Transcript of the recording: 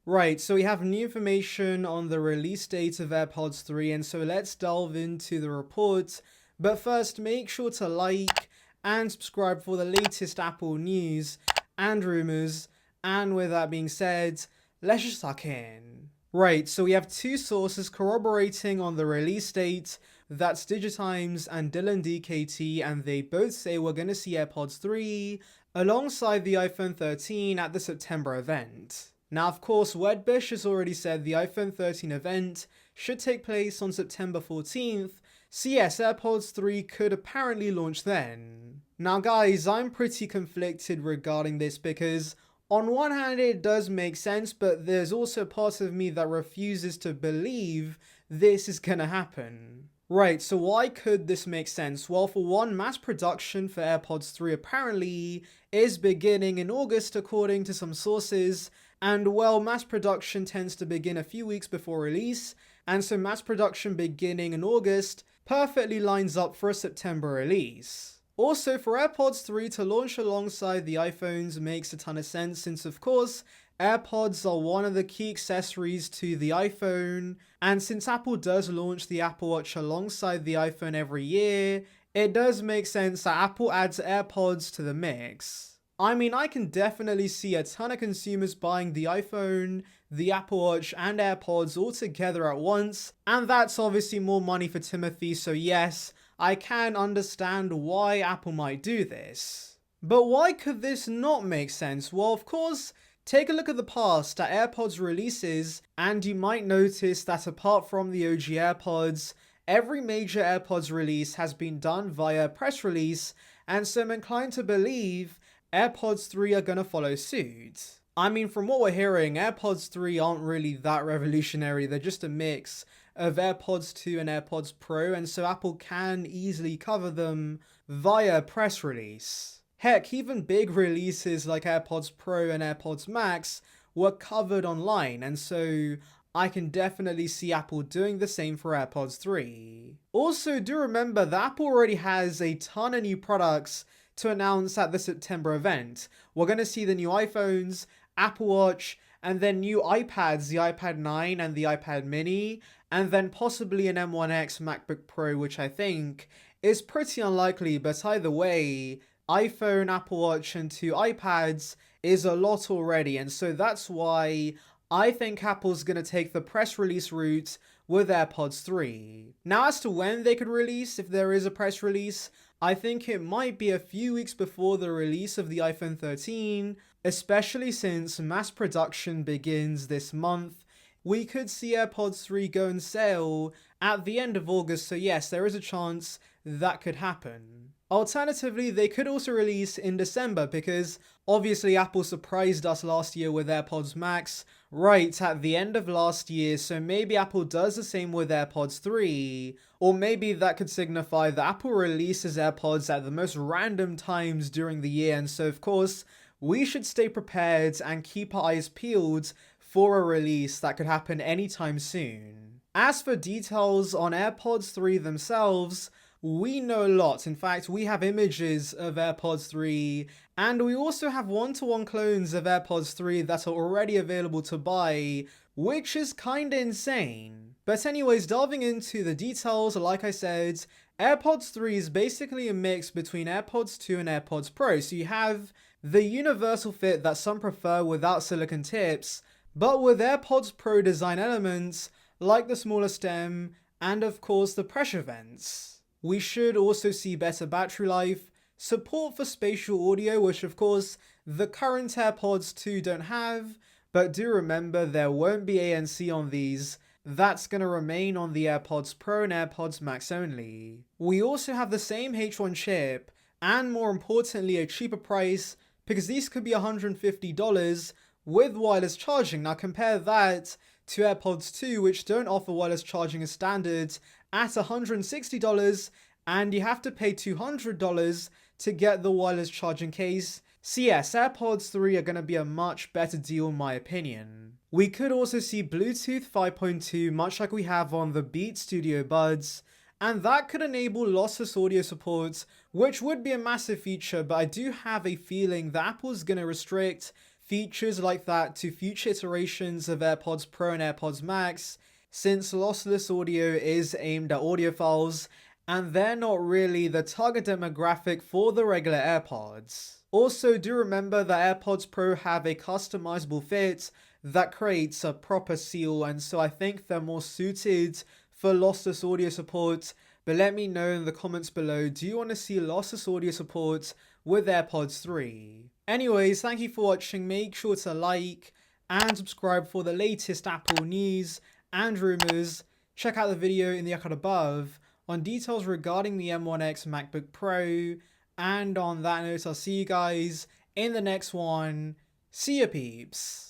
Right, so we have new information on the release date of AirPods 3, and so let's delve into the report. But first, make sure to like and subscribe for the latest Apple news and rumors. And with that being said, let's just suck in. Right, so we have two sources corroborating on the release date. That's Digitimes and Dylan DKT, and they both say we're going to see AirPods 3 alongside the iPhone 13 at the September event. Now, of course, Wedbush has already said the iPhone 13 event should take place on September 14th, so yes, AirPods 3 could apparently launch then. Now guys, I'm pretty conflicted regarding this because on one hand it does make sense, but there's also part of me that refuses to believe this is gonna happen. Right, so why could this make sense? Well, for one, mass production for AirPods 3 apparently is beginning in August according to some sources, and well, mass production tends to begin a few weeks before release, and so mass production beginning in August perfectly lines up for a September release. Also, for AirPods 3 to launch alongside the iPhones makes a ton of sense since, of course, AirPods are one of the key accessories to the iPhone, and since Apple does launch the Apple Watch alongside the iPhone every year, it does make sense that Apple adds AirPods to the mix. I mean, I can definitely see a ton of consumers buying the iPhone, the Apple Watch, and AirPods all together at once, and that's obviously more money for Timothy, so yes, I can understand why Apple might do this. But why could this not make sense? Well, of course, take a look at the past at AirPods releases, and you might notice that apart from the OG AirPods, every major AirPods release has been done via press release, and so I'm inclined to believe AirPods 3 are gonna follow suit. I mean, from what we're hearing, AirPods 3 aren't really that revolutionary, they're just a mix of AirPods 2 and AirPods Pro, and so Apple can easily cover them via press release. Heck, even big releases like AirPods Pro and AirPods Max were covered online, and so I can definitely see Apple doing the same for AirPods 3. Also, do remember that Apple already has a ton of new products to announce at the September event. We're going to see the new iPhones, Apple Watch, and then new iPads, the iPad 9 and the iPad mini, and then possibly an M1X MacBook Pro, which I think is pretty unlikely, but either way, iPhone, Apple Watch, and two iPads is a lot already, and so that's why I think Apple's going to take the press release route with AirPods 3. Now, as to when they could release, if there is a press release, I think it might be a few weeks before the release of the iPhone 13, especially since mass production begins this month. We could see AirPods 3 go on sale at the end of August, so yes, there is a chance that could happen. Alternatively, they could also release in December because obviously Apple surprised us last year with AirPods Max right at the end of last year, so maybe Apple does the same with AirPods 3, or maybe that could signify that Apple releases AirPods at the most random times during the year, and so of course, we should stay prepared and keep our eyes peeled for a release that could happen anytime soon. As for details on AirPods 3 themselves, we know a lot. In fact, we have images of AirPods 3, and we also have one-to-one clones of AirPods 3 that are already available to buy, which is kinda insane. But anyways, delving into the details, like I said, AirPods 3 is basically a mix between AirPods 2 and AirPods Pro. So you have the universal fit that some prefer without silicone tips, but with AirPods Pro design elements like the smaller stem and of course the pressure vents. We should also see better battery life, support for spatial audio, which of course the current AirPods 2 don't have, but do remember there won't be ANC on these. That's going to remain on the AirPods Pro and AirPods Max only. We also have the same H1 chip, and more importantly a cheaper price, because these could be $150 with wireless charging. Now compare that to AirPods 2, which don't offer wireless charging as standard, at $160, and you have to pay $200 to get the wireless charging case. So yes, AirPods 3 are going to be a much better deal in my opinion. We could also see Bluetooth 5.2 much like we have on the Beats Studio Buds, and that could enable lossless audio support, which would be a massive feature, but I do have a feeling that Apple's going to restrict features like that to future iterations of AirPods Pro and AirPods Max, since lossless audio is aimed at audiophiles and they're not really the target demographic for the regular AirPods. Also, do remember that AirPods Pro have a customizable fit that creates a proper seal, and so I think they're more suited for lossless audio support. But let me know in the comments below, do you want to see lossless audio support with AirPods 3? Anyways, thank you for watching. Make sure to like and subscribe for the latest Apple news and rumors. Check out the video in the icon above on details regarding the M1X MacBook Pro. And on that note, I'll see you guys in the next one. See ya, peeps.